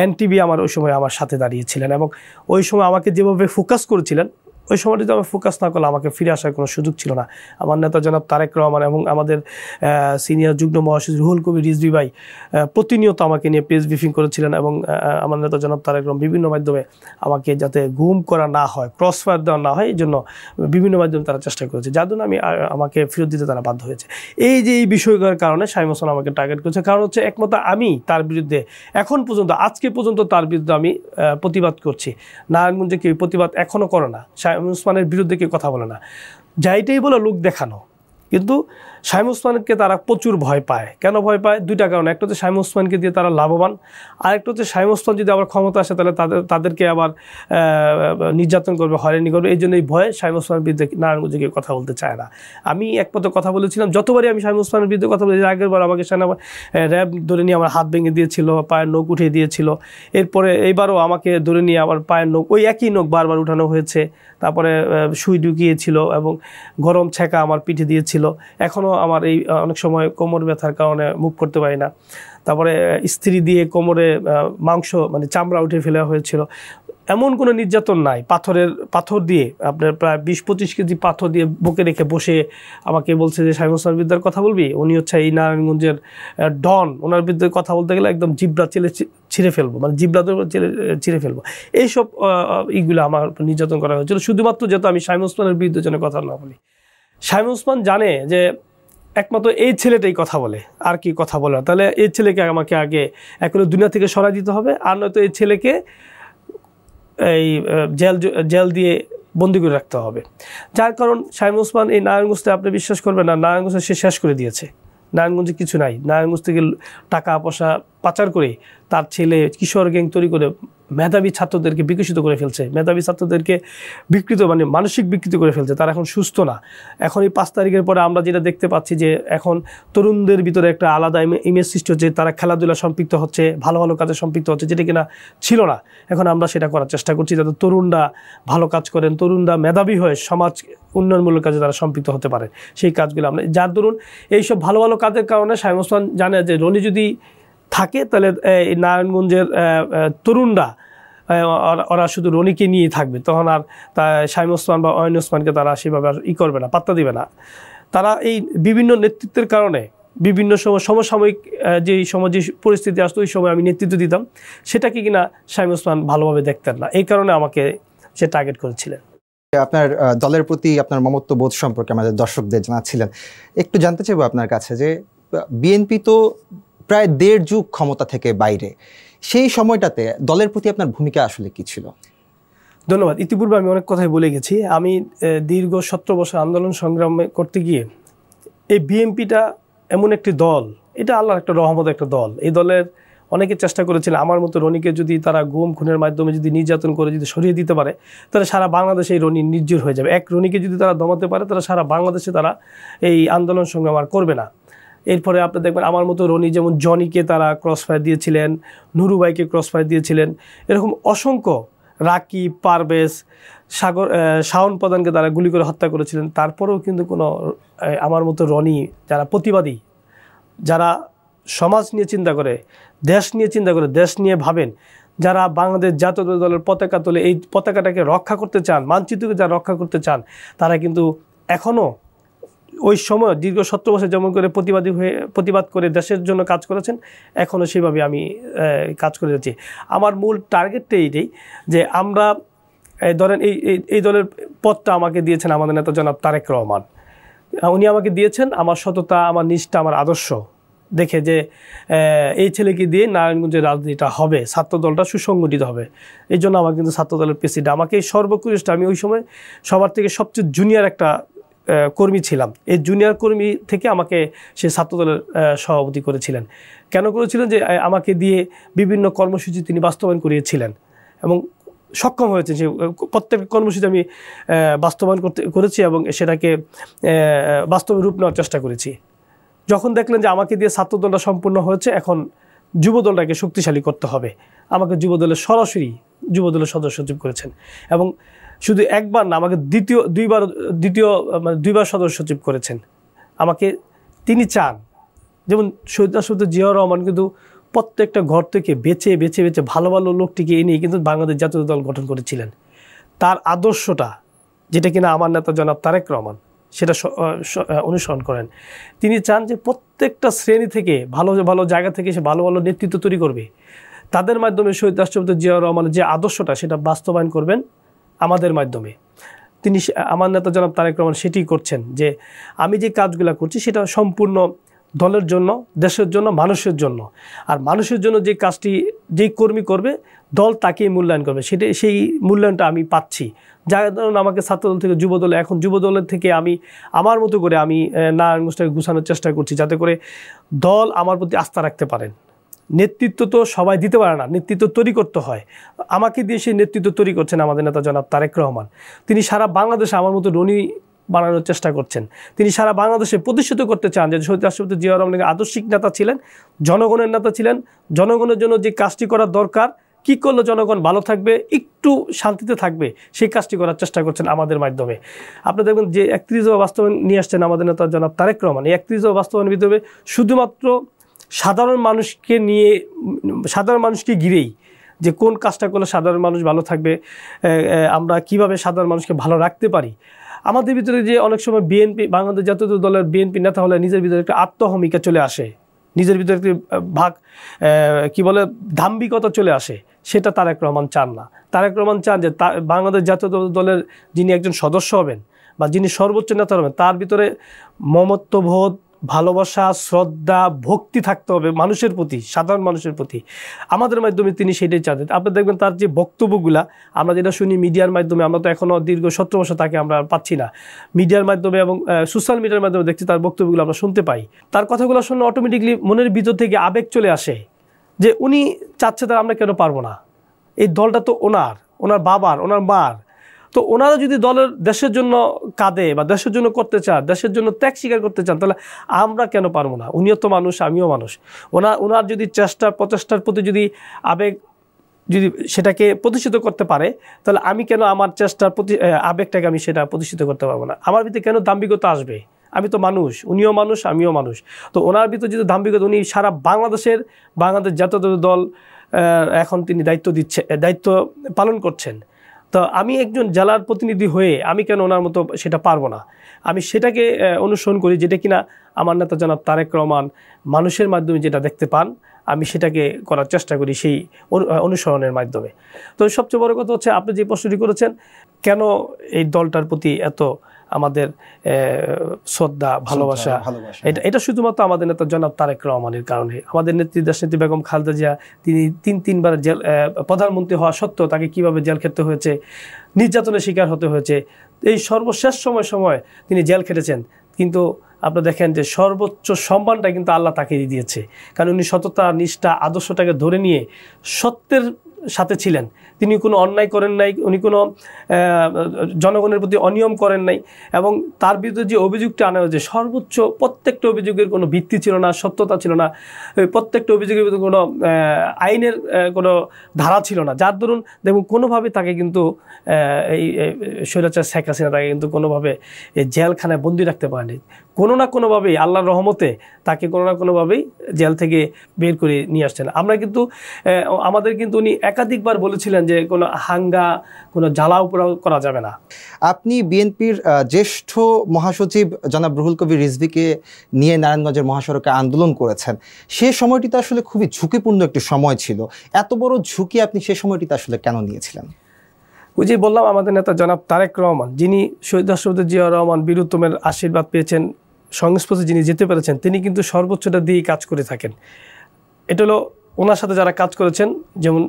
এনটিভি আমার ওই সময় আমার সাথে দাঁড়িয়েছিলেন, এবং ওই সময় আমাকে যেভাবে ফোকাস করেছিলেন, ওই সময়টিতে আমি ফোকাস না করলে আমাকে ফিরে আসার কোনো সুযোগ ছিল না। আমার নেতা জনাব তারেক রহমান এবং আমাদের সিনিয়র যুগ্ম মহাসচিব রুহুল কবির রিজভী ভাই প্রতিনিয়ত আমাকে নিয়ে প্রেস ব্রিফিং করেছিলেন, এবং আমার নেতা জনাব তারেক রহমান বিভিন্ন মাধ্যমে আমাকে যাতে গুম করা না হয়, ক্রসফায়ার দেওয়া না হয়, এই জন্য বিভিন্ন মাধ্যমে তারা চেষ্টা করেছে, যার জন্য আমাকে ফেরত দিতে তারা বাধ্য হয়েছে। এই যে এই বিষয়গুলোর কারণে শামীম হোসেন আমাকে টার্গেট করেছে। কারণ হচ্ছে একমাত্র আমি তার বিরুদ্ধে এখন পর্যন্ত, আজকে পর্যন্ত তার বিরুদ্ধে আমি প্রতিবাদ করছি। নারায়ণগঞ্জে কেউ প্রতিবাদ এখনও করে না, শামীম ওসমানের বিরুদ্ধে কেউ কথা বলে না, যাইটাই বলে লোক দেখানো। কিন্তু শামীম ওসমানকে তারা প্রচুর ভয় পায়। কেন ভয় পায়? 2টা কারণ। একটা হচ্ছে শামীম ওসমানকে দিয়ে তারা লাভবান, আরেকটা হচ্ছে শামীম ওসমান যদি আবার ক্ষমতা আসে তাহলে তাদেরকে আবার নির্যাতন করবে, হয়রানি করবে। এই জন্য এই ভয়ে শামীম ওসমানের বিরুদ্ধে নারায়ণগঞ্জে কেউ কথা বলতে চায় না। আমি একমাত্র কথা বলেছিলাম, যতবারই আমি শামীম ওসমানের বিরুদ্ধে কথা বলেছি, আগের বার আমাকে র্যাব ধরে নিয়ে আমার হাত ভেঙে দিয়েছিল, পায়ের নখ উঠিয়ে দিয়েছিল। এরপরে এইবারও আমাকে ধরে নিয়ে আমার পায়ের নখ, ওই একই নখ বারবার উঠানো হয়েছে। তারপরে সুই ঢুকিয়েছিল এবং গরম ছেঁকা আমার পিঠে দিয়েছিল। এখনও আমার এই অনেক সময় কোমর ব্যথার কারণে মুভ করতে পারি না। তারপরে ইস্ত্রি দিয়ে কোমরে মাংস মানে চামড়া উঠে ফেলা হয়েছিল। এমন কোনো নির্যাতন নাই। পাথর দিয়ে আপনার প্রায় 20-25 কেজি পাথর দিয়ে বুকে রেখে বসে আমাকে বলছে যে শামীম ওসমান বিদ্যার কথা বলবি, উনি হচ্ছে এই নারায়ণগঞ্জের ডন, ওনার বিরুদ্ধে কথা বলতে গেলে একদম জিব্রা ছিঁড়ে ফেলবো, মানে জিব্রাদের ছিঁড়ে ফেলবো। এইসব এইগুলো আমার নির্যাতন করা হয়েছিল, শুধুমাত্র যেহেতু আমি শামীম ওসমানের বিরুদ্ধে যেন কথা না বলি। শামীম ওসমান জানে যে একমাত্র এই ছেলেটাই কথা বলে, আর কি কথা বলে না। তাহলে এই ছেলেকে আমাকে আগে এখনো দুনিয়া থেকে সরাই দিতে হবে, আর নয়তো এই ছেলেকে এই জেল দিয়ে বন্দি করে রাখতে হবে। যার কারণ শামীম ওসমান এই নারায়ণগঞ্জে, আপনি বিশ্বাস করবেন না, নারায়ণগঞ্জে সে শেষ করে দিয়েছে। নারায়ণগঞ্জে কিছু নাই। নারায়ণগঞ্জ থেকে টাকা পয়সা পাচার করে তার ছেলে কিশোর গ্যাং তৈরি করে মেধাবী ছাত্রদেরকে বিকশিত করে ফেলছে, মেধাবী ছাত্রদেরকে বিকৃত মানে মানসিক বিকৃত করে ফেলছে। তারা এখন সুস্থ না। এখন এই 5 তারিখের পরে আমরা যেটা দেখতে পাচ্ছি যে এখন তরুণদের ভিতরে একটা আলাদা ইমেজ সৃষ্টি হচ্ছে, তারা খেলাধুলা সম্পৃক্ত হচ্ছে, ভালো ভালো কাজে সম্পৃক্ত হচ্ছে, যেটা কিনা ছিল না। এখন আমরা সেটা করার চেষ্টা করছি যাতে তরুণরা ভালো কাজ করেন, তরুণরা মেধাবী হয়ে সমাজ উন্নয়নমূলক কাজে তারা সম্পৃক্ত হতে পারে, সেই কাজগুলো আমরা, যার দরুন এইসব ভালো ভালো কাজের কারণে শামীম ওসমান জানে যে রনি যদি থাকে তাহলে এই নারায়ণগঞ্জের তরুণরা ওরা শুধু রনিকে নিয়ে থাকবে, তখন আর শামীম ওসমান বা অয়ন ওসমানকে তারা সেভাবে আর করবে না, পাত্তা দিবে না। তারা এই বিভিন্ন নেতৃত্বের কারণে বিভিন্ন সময় সমসাময়িক যে পরিস্থিতি আসতো ওই সময় আমি নেতৃত্ব দিতাম, সেটাকে কিনা শামীম ওসমান ভালোভাবে দেখতেন না, এই কারণে আমাকে সে টার্গেট করেছিলেন। আপনার দলের প্রতি আপনার মমত্ব বোধ সম্পর্কে আমাদের দর্শকদের জানাচ্ছিলেন। একটু জানতে চাইবো আপনার কাছে যে বিএনপি তো প্রায় 1.5 যুগ ক্ষমতা থেকে বাইরে, সেই সময়টাতে দলের প্রতি আপনার ভূমিকা আসলে কি ছিল? ধন্যবাদ। ইতিপূর্বে আমি অনেক কথাই বলে গেছি। আমি দীর্ঘ 17 বছর আন্দোলন সংগ্রাম করতে গিয়ে এই বিএনপিটা এমন একটি দল, এটা আল্লাহর একটা রহমত একটা দল। এই দলের অনেকে চেষ্টা করেছিল আমার মতো রনিকে যদি তারা গুম খুনের মাধ্যমে যদি নির্যাতন করে যদি সরিয়ে দিতে পারে তাহলে সারা বাংলাদেশে এই রনি নির্জীর হয়ে যাবে। এক রনিকে যদি তারা দমাতে পারে তাহলে সারা বাংলাদেশে তারা এই আন্দোলন সংগ্রাম আর করবে না। এরপরে আপনি দেখবেন আমার মতো রনি যেমন জনিকে তারা ক্রসফায়ার দিয়েছিলেন, নুরুবাইকে ক্রসফায়ার দিয়েছিলেন, এরকম অসংখ্য, রাকিব, পারভেজ, শাওন প্রধানকে তারা গুলি করে হত্যা করেছিলেন। তারপরেও কিন্তু কোনো আমার মতো রনি যারা প্রতিবাদী, যারা সমাজ নিয়ে চিন্তা করে, দেশ নিয়ে চিন্তা করে, দেশ নিয়ে ভাবেন, যারা বাংলাদেশ জাতীয় দলের পতাকা তোলে, এই পতাকাটাকে রক্ষা করতে চান, মানচিত্রকে যারা রক্ষা করতে চান, তারা কিন্তু এখনও ওই সময় দীর্ঘ 17 বছর যেমন করে প্রতিবাদ করে দেশের জন্য কাজ করেছেন, এখনও সেভাবে আমি কাজ করে যাচ্ছি। আমার মূল টার্গেটটা এইটাই যে আমরা ধরেন এই দলের পথটা আমাকে দিয়েছেন আমাদের নেতা জনাব তারেক রহমান। উনি আমাকে দিয়েছেন আমার সততা, আমার নিষ্ঠা, আমার আদর্শ দেখে যে এই ছেলেকে দিয়ে নারায়ণগঞ্জের রাজনীতিটা হবে, ছাত্র দলটা সুসংগঠিত হবে। এই জন্য আমার কিন্তু ছাত্র দলের প্রেসিডেন্ট আমাকে সর্বকনিষ্ঠ, আমি ওই সময় সবার থেকে সবচেয়ে জুনিয়র একটা কর্মী ছিলাম। এই জুনিয়র কর্মী থেকে আমাকে সে ছাত্রদলের সভাপতি করেছিলেন। কেন করেছিলেন? যে আমাকে দিয়ে বিভিন্ন কর্মসূচি তিনি বাস্তবায়ন করিয়েছিলেন এবং সক্ষম হয়েছে। যে প্রত্যেক কর্মসূচি আমি বাস্তবায়ন করেছি এবং সেটাকে বাস্তবে রূপ নেওয়ার চেষ্টা করেছি। যখন দেখলেন যে আমাকে দিয়ে ছাত্রদলটা সম্পূর্ণ হয়েছে, এখন যুবদলটাকে শক্তিশালী করতে হবে, আমাকে যুবদলের সরাসরি যুবদলের সদস্য সচিব করেছেন এবং শুধু একবার না, আমাকে দুইবার সদস্য সচিব করেছেন। আমাকে তিনি চান, যেমন শহীদ রাষ্ট্রপতি জিয়াউর রহমান কিন্তু প্রত্যেকটা ঘর থেকে বেছে বেছে বেছে ভালো ভালো লোকটিকে এনে কিন্তু বাংলাদেশ জাতীয় দল গঠন করেছিলেন। তার আদর্শটা, যেটা কিনা আমার নেতা জনাব তারেক রহমান সেটা অনুসরণ করেন। তিনি চান যে প্রত্যেকটা শ্রেণী থেকে ভালো ভালো জায়গা থেকে সে ভালো ভালো নেতৃত্ব তৈরি করবে, তাদের মাধ্যমে শহীদ রাষ্ট্রপতি জিয়াউর রহমানের যে আদর্শটা সেটা বাস্তবায়ন করবেন আমাদের মাধ্যমে। তিনি, আমার নেতা জনাব তারেক রহমান সেটি করছেন যে আমি যে কাজগুলো করছি সেটা সম্পূর্ণ দলের জন্য, দেশের জন্য, মানুষের জন্য। আর মানুষের জন্য যে কাজটি যেই কর্মী করবে, দল তাকেই মূল্যায়ন করবে। সেই মূল্যায়নটা আমি পাচ্ছি। যার কারণে আমাকে ছাত্রদল থেকে যুবদলে, এখন যুবদলের থেকে আমি আমার মতো করে আমি নারায়ণগঞ্জটাকে গুছানোর চেষ্টা করছি, যাতে করে দল আমার প্রতি আস্থা রাখতে পারেন। নেতৃত্ব তো সবাই দিতে পারে না, নেতৃত্ব তৈরি করতে হয়। আমাকে দিয়ে সেই নেতৃত্ব তৈরি করছেন আমাদের নেতা জনাব তারেক রহমান। তিনি সারা বাংলাদেশে আমার মতো রনি বানানোর চেষ্টা করছেন। তিনি সারা বাংলাদেশে প্রতিষ্ঠিত করতে চান যে শহীদ রাষ্ট্রপতি জিয়াউর রহমান আদর্শিক নেতা ছিলেন, জনগণের নেতা ছিলেন। জনগণের জন্য যে কাজটি করার দরকার, কি করলে জনগণ ভালো থাকবে, একটু শান্তিতে থাকবে, সেই কাজটি করার চেষ্টা করছেন আমাদের মাধ্যমে। আপনি দেখবেন যে 31 দফা বাস্তবায়ন নিয়ে আসছেন আমাদের নেতা জনাব তারেক রহমান। এই 31 দফা বাস্তবায়নের ভিতরে শুধুমাত্র সাধারণ মানুষকে নিয়ে, সাধারণ মানুষকে ঘিরেই, যে কোন কাজটা করলে সাধারণ মানুষ ভালো থাকবে, আমরা কিভাবে সাধারণ মানুষকে ভালো রাখতে পারি। আমাদের ভিতরে যে অনেক সময় বিএনপি, বাংলাদেশ জাতীয় দলের বিএনপি নেতা হলে নিজের ভিতরে একটা আত্মহমিকা চলে আসে, নিজের ভিতরে একটি কি বলে দাম্ভিকতা চলে আসে, সেটা তারেক রহমান চান না। তারেক রহমান চান যে বাংলাদেশ জাতীয় দলের যিনি একজন সদস্য হবেন বা যিনি সর্বোচ্চ নেতা হবেন, তার ভিতরে মমত্ববোধ, ভালোবাসা, শ্রদ্ধা, ভক্তি থাকতে হবে মানুষের প্রতি, সাধারণ মানুষের প্রতি। আমাদের মাধ্যমে তিনি সেটাই চান। আপনি দেখবেন তার যে বক্তব্যগুলা আমরা যেটা শুনি মিডিয়ার মাধ্যমে, আমরা তো এখনও দীর্ঘ 17 বছর তাকে আমরা পাচ্ছি না, মিডিয়ার মাধ্যমে এবং সোশ্যাল মিডিয়ার মাধ্যমে দেখছি তার বক্তব্যগুলো আমরা শুনতে পাই। তার কথাগুলো শুনে অটোমেটিকলি মনের ভিতর থেকে আবেগ চলে আসে যে উনি চাচ্ছে তার আমরা কেন পারবো না, এই দলটা তো ওনার বাবার, ওনার মার। তো ওনারা যদি দলের দেশের জন্য কাঁদে বা দেশের জন্য করতে চান, দেশের জন্য ত্যাগ স্বীকার করতে চান, তাহলে আমরা কেন পারবো না? উনিও তো মানুষ, আমিও মানুষ। ওনার যদি প্রচেষ্টার প্রতি যদি আবেগ, যদি সেটাকে প্রতিষ্ঠিত করতে পারে, তাহলে আমি কেন আমার চেষ্টার প্রতি আবেগটাকে আমি সেটা প্রতিষ্ঠিত করতে পারবো না? আমার ভিতরে কেন দাম্ভিকতা আসবে? আমি তো মানুষ, উনিও মানুষ, আমিও মানুষ। তো ওনার ভিতরে যদি দাম্ভিকতা, উনি সারা বাংলাদেশ জাতীয় দল এখন তিনি দায়িত্ব পালন করছেন। তো আমি একজন জেলার প্রতিনিধি হয়ে আমি কেন ওনার মতো সেটা পারবো না? আমি সেটাকে অনুসরণ করি, যেটা কিনা আমার নেতা জনাব তারেক রহমান মানুষের মাধ্যমে যেটা দেখতে পান, আমি সেটাকে করার চেষ্টা করি সেই অনুসরণের মাধ্যমে। তো সবচেয়ে বড় কথা হচ্ছে, আপনি যে প্রশ্নটি করেছেন, কেন এই দলটার প্রতি এত আমাদের শ্রদ্ধা, ভালোবাসা, এটা শুধুমাত্র আমাদের নেতা জনাব তারেক রহমানের কারণে। আমাদের নেত্রী দেশনেত্রী বেগম খালেদা জিয়া, তিনি তিনবার জেল প্রধানমন্ত্রী হওয়া সত্ত্বেও তাকে কিভাবে জেল খেটতে হয়েছে, নির্যাতনের শিকার হতে হয়েছে, এই সর্বশেষ সময় তিনি জেল খেটেছেন। কিন্তু আপনি দেখেন যে সর্বোচ্চ সম্মানটা কিন্তু আল্লাহ তাকে দিয়েছে, কারণ উনি সততা, নিষ্ঠা, আদর্শটাকে ধরে নিয়ে সত্যের সাথে ছিলেন। তিনি কোনো অন্যায় করেন নাই, উনি কোনো জনগণের প্রতি অনিয়ম করেন নাই। এবং তার বিরুদ্ধে যে অভিযোগটা আনা হয়েছে, সর্বোচ্চ প্রত্যেকটা অভিযোগের কোনো ভিত্তি ছিল না, সত্যতা ছিল না, প্রত্যেকটা অভিযোগের ভিতরে কোনো আইনের কোনো ধারা ছিল না, যার দরুন দেখুন কোনোভাবে তাকে কিন্তু এই স্বৈরাচার শেখ হাসিনা তাকে কিন্তু কোনোভাবে এই জেলখানায় বন্দি রাখতে পারেনি। কোনো না কোনোভাবেই আল্লাহর রহমতে তাকে কোনো না কোনোভাবেই জেল থেকে বের করে নিয়ে আসছেন। আমরা কিন্তু আমাদের কিন্তু উনি একাধিকবার বলেছিলেন যে কোনো হাঙ্গা, কোনো জ্বালাও পোড়াও করা যাবে না। আপনি বিএনপির জ্যেষ্ঠ মহাসচিব জনাব রুহুল কবির রিজভীকে নিয়ে নারায়ণগঞ্জের মহাসড়কে আন্দোলন করেছেন। সে সময়টিতে আসলে খুবই ঝুঁকিপূর্ণ একটি সময় ছিল। এত বড় ঝুঁকি আপনি সে সময়টিতে আসলে কেন নিয়েছিলেন? ওই যে বললাম, আমাদের নেতা জনাব তারেক রহমান, যিনি শহীদ রাষ্ট্রপতি জিয়াউর রহমান বীরুত্তমের আশীর্বাদ পেয়েছেন, সংস্পর্শে যিনি যেতে পেরেছেন, তিনি কিন্তু সর্বোচ্চটা দিয়েই কাজ করে থাকেন। এটা হলো ওনার সাথে যারা কাজ করেছেন, যেমন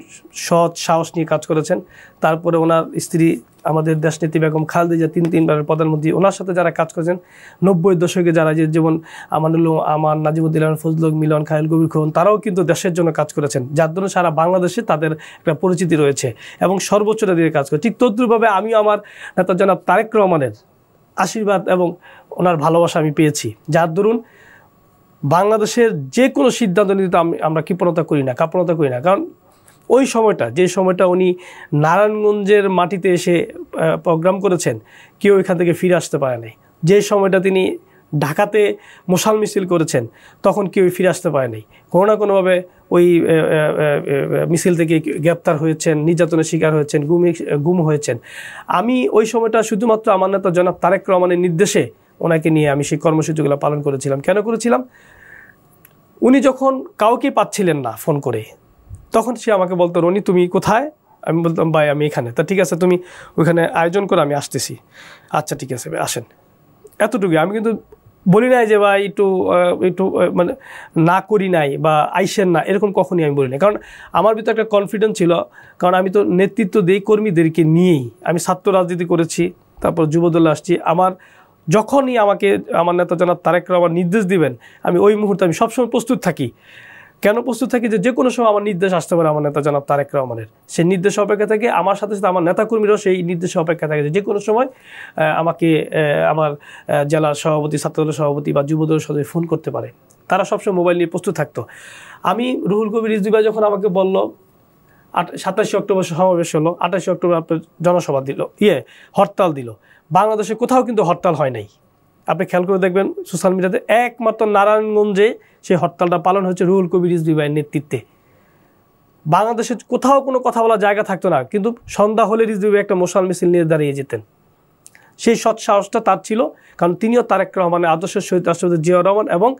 সৎ সাহস নিয়ে কাজ করেছেন, তারপরে ওনার স্ত্রী আমাদের দেশনেত্রী বেগম খালেদা জিয়া 3বারের প্রধানমন্ত্রী, ওনার সাথে যারা কাজ করেছেন 90-এর দশকে যারা, যেমন আমার নাজিমুদ্দিন ফজলুল মিলন, খায়রুল কবির খোকন, তারাও কিন্তু দেশের জন্য কাজ করেছেন, যার জন্য সারা বাংলাদেশে তাদের একটা পরিচিতি রয়েছে এবং সর্বোচ্চটা দিয়ে কাজ করে। ঠিক তদ্রুপভাবে আমিও আমার নেতা জনাব তারেক রহমানের আশীর্বাদ এবং ওনার ভালোবাসা আমি পেয়েছি, যার দরুন বাংলাদেশের যে কোনো সিদ্ধান্ত নিতে আমরা কৃপণতা করি না, কাপড়তা করি না। কারণ ওই সময়টা, যে সময়টা উনি নারায়ণগঞ্জের মাটিতে এসে প্রোগ্রাম করেছেন, কেউ এখান থেকে ফিরে আসতে পারে নাই। যে সময়টা তিনি ঢাকাতে মশাল মিছিল করেছেন, তখন কেউ ফিরে আসতে পারে নাই। কোনো না কোনোভাবে ওই মিছিল থেকে গ্রেপ্তার হয়েছেন, নির্যাতনের শিকার হয়েছেন, গুম হয়েছেন। আমি ওই সময়টা শুধুমাত্র আমার নেতা জনাব তারেক রহমানের নির্দেশে ওনাকে নিয়ে আমি সেই কর্মসূচিগুলো পালন করেছিলাম। কেন করেছিলাম? উনি যখন কাউকে পাচ্ছিলেন না ফোন করে, তখন সে আমাকে বলতো, রনি তুমি কোথায়? আমি বলতাম, ভাই আমি এখানে। তা ঠিক আছে, তুমি ওইখানে আয়োজন করে আমি আসতেছি। আচ্ছা ঠিক আছে ভাই আসেন। এতটুকুই। আমি কিন্তু বলি নাই যে ভাই একটু মানে না করি নাই বা আইসেন না, এরকম কখনই আমি বলি নাই। কারণ আমার ভিতরে একটা কনফিডেন্স ছিল, কারণ আমি তো নেতৃত্ব দিই কর্মীদেরকে নিয়েই। আমি ছাত্র রাজনীতি করেছি, তারপর যুবদলে আসছি। যখনই আমাকে আমার নেতা জনাব তারেক রহমান নির্দেশ দিবেন, আমি ওই মুহূর্তে আমি সবসময় প্রস্তুত থাকি। কেন প্রস্তুত থাকি? যে কোনো সময় আমার নির্দেশ আসতে পারে আমার নেতা জনাব তারেক রহমানের। সেই নির্দেশ অপেক্ষা থাকে, আমার সাথে সাথে আমার নেতাকর্মীরাও সেই নির্দেশে অপেক্ষা থাকে যে কোনো সময় আমাকে আমার জেলা সভাপতি, ছাত্রদলের সভাপতি বা যুবদলের সদস্য ফোন করতে পারে। তারা সবসময় মোবাইল নিয়ে প্রস্তুত থাকতো। আমি রুহুল কবির রিজভী ভাই যখন আমাকে বলল 27 অক্টোবর সমাবেশ হলো, 28 অক্টোবর আপনার জনসভা দিল, হরতাল দিল। বাংলাদেশে কোথাও কিন্তু হরতাল হয় নাই। আপনি খেয়াল করে দেখবেন সোশ্যাল মিডিয়াতে, একমাত্র নারায়ণগঞ্জে সেই হরতালটা পালন হয়েছে রুহুল কবির রিজভী ভাইয়ের নেতৃত্বে। বাংলাদেশে কোথাও কোনো কথা বলার জায়গা থাকতো না, কিন্তু সন্ধ্যা হলে রিজভী ভাই একটা মশাল মিছিল নিয়ে দাঁড়িয়ে যেতেন। সেই সৎ সাহসটা তার ছিল, কারণ তিনিও তারেক রহমানের আদর্শের সহিত রাষ্ট্রপতি জিয়াউর রহমান এবং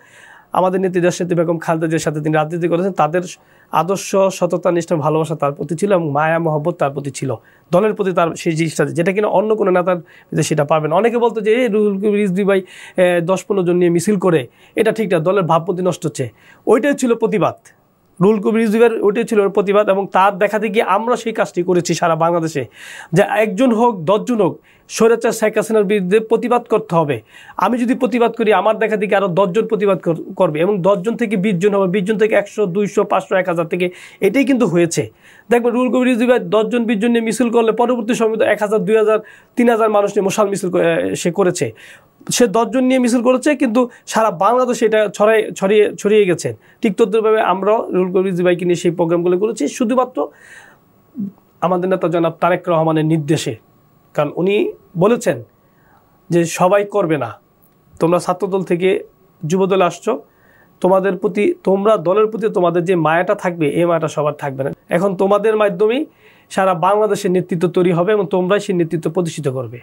আমাদের নেত্রী দেশনেত্রী বেগম খালেদা জিয়ার সাথে তিনি রাজনীতি করেছেন। তাদের আদর্শ, সততা, নিষ্ঠা, ভালোবাসা তার প্রতি ছিল এবং মায়া মহব্বত তার প্রতি ছিল। দলের প্রতি তার সেই জিনিসটা, যেটা কিনা অন্য কোনো নেতার সেটা পাবেন। অনেকে বলতো যে রুহুল কবির রিজভী ভাই 10-15 জন নিয়ে মিছিল করে, এটা ঠিক না, দলের ভাবমূর্তি নষ্ট হচ্ছে। ওইটাই ছিল প্রতিবাদ। রুহুল কবির রিজভী ভাইয়ের ওইটাই ছিল প্রতিবাদ, এবং তার দেখাতে গিয়ে আমরা সেই কাজটি করেছি সারা বাংলাদেশে, যে একজন হোক 10 জন হোক, স্বৈরাচার শেখ হাসিনার বিরুদ্ধে প্রতিবাদ করতে হবে। আমি যদি প্রতিবাদ করি, আমার দেখা থেকে আরও 10 জন প্রতিবাদ করবে, এবং 10 জন থেকে 20 জন হবে, 20 জন থেকে 100, 200, 500, 1000 থেকে, এটাই কিন্তু হয়েছে। দেখবেন রুহুল কবির রিজভী ভাই 10 জন 20 জন নিয়ে মিছিল করলে পরবর্তী সময় 1000, 2000, 3000 মানুষ নিয়ে মশাল মিছিল সে করেছে। সে 10 জন নিয়ে মিছিল করেছে, কিন্তু সারা বাংলাদেশে এটা ছড়িয়ে গেছে। ঠিক তদ্রুপভাবে আমরাও রুহুল কবির রিজভী ভাইকে নিয়ে সেই প্রোগ্রামগুলো করেছি, শুধুমাত্র আমাদের নেতা জনাব তারেক রহমানের নির্দেশে। কারণ উনি বলেছেন যে সবাই করবে না, তোমরা ছাত্রদল থেকে যুবদলে আসছো, তোমাদের প্রতি, তোমরা দলের প্রতি তোমাদের যে মায়াটা থাকবে, এই মায়াটা সবার থাকবে না। এখন তোমাদের মাধ্যমেই সারা বাংলাদেশের নেতৃত্ব তৈরি হবে এবং তোমরাই সেই নেতৃত্ব প্রতিষ্ঠিত করবে।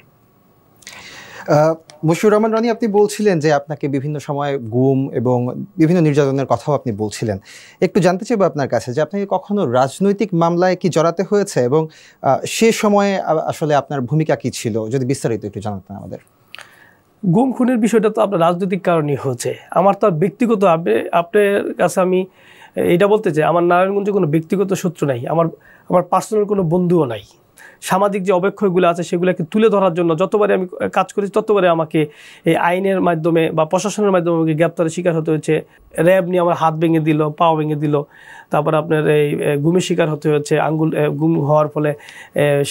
মশিউর রহমান রনি, আপনি বলছিলেন যে আপনাকে বিভিন্ন সময় গুম এবং বিভিন্ন নির্যাতনের কথাও আপনি বলছিলেন। একটু জানতে চাইবো আপনার কাছে যে আপনাকে কখনো রাজনৈতিক মামলায় কি জড়াতে হয়েছে, এবং সে সময়ে আসলে আপনার ভূমিকা কি ছিল, যদি বিস্তারিত একটু জানাতেন আমাদের। গুম খুনের বিষয়টা তো আপনার রাজনৈতিক কারণেই হয়েছে, আমার তো ব্যক্তিগত, আপনার কাছে আমি এটা বলতে চাই, আমার নারায়ণগঞ্জে কোনো ব্যক্তিগত শত্রু নাই, আমার পার্সোনাল কোনো বন্ধুও নাই। সামাজিক যে অবক্ষয়গুলো আছে সেগুলোকে তুলে ধরার জন্য যতবারে আমি কাজ করেছি, ততবারে আমাকে এই আইনের মাধ্যমে বা প্রশাসনের মাধ্যমে আমাকে গ্রেপ্তারের শিকার হতে হয়েছে। র্যাব নিয়ে আমার হাত ভেঙে দিল, পাও ভেঙে দিল, তারপর আপনার এই গুমের শিকার হতে হয়েছে, গুম হওয়ার ফলে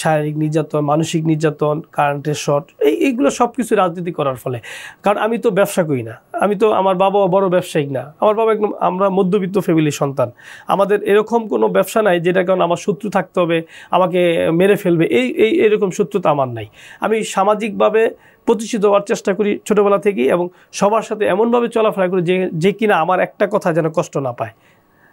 শারীরিক নির্যাতন, মানসিক নির্যাতন, কারেন্টের শট, এইগুলো সব কিছু রাজনীতি করার ফলে। কারণ আমি তো ব্যবসা করি না, আমার বাবাও বড় ব্যবসায়িক না, আমার বাবা একদম, আমরা মধ্যবিত্ত ফ্যামিলির সন্তান। আমাদের এরকম কোনো ব্যবসা নাই যেটা কারণ আমার শত্রু থাকতে হবে, আমাকে মেরে ফেলবে, এরকম শত্রুতা আমার নাই। আমি সামাজিকভাবে প্রতিষ্ঠিত হওয়ার চেষ্টা করি ছোটোবেলা থেকেই, এবং সবার সাথে এমনভাবে চলাফেরা করি যে কিনা আমার একটা কথা যেন কষ্ট না পায়।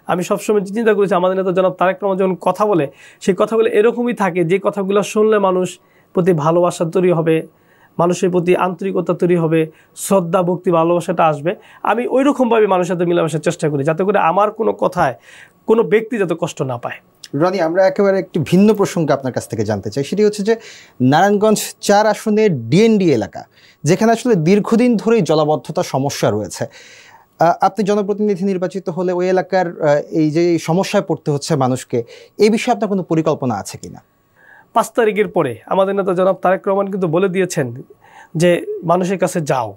আমি সবসময় চিন্তা করেছি, আমাদের নেতা জনাব তারেক রহমান যখন কথা বলে, সেই কথাগুলো এরকমই থাকে যে কথাগুলো শুনলে মানুষ প্রতি ভালোবাসা তৈরি হবে, মানুষের প্রতি আন্তরিকতা তৈরি হবে, শ্রদ্ধা, ভক্তি, ভালোবাসাটা আসবে। আমি ওই রকমভাবে মানুষের সাথে মিলামেশার চেষ্টা করি, যাতে করে আমার কোনো কথায় কোনো ব্যক্তি যাতে কষ্ট না পায়। রনি, আমরা একেবারে একটু ভিন্ন প্রসঙ্গে আপনার কাছ থেকে জানতে চাই। সেটি হচ্ছে যে নারায়ণগঞ্জ 4 আসনের ডিএনডি এলাকা, যেখানে আসলে দীর্ঘদিন ধরেই জলাবদ্ধতা সমস্যা রয়েছে। আপনি জনপ্রতিনিধি নির্বাচিত হলে ওই এলাকার এই যে সমস্যায় পড়তে হচ্ছে মানুষকে, এই বিষয়ে আপনার কোনো পরিকল্পনা আছে কিনা? 5 তারিখের পরে আমাদের নেতা জনাব তারেক রহমান কিন্তু বলে দিয়েছেন যে মানুষের কাছে যাও,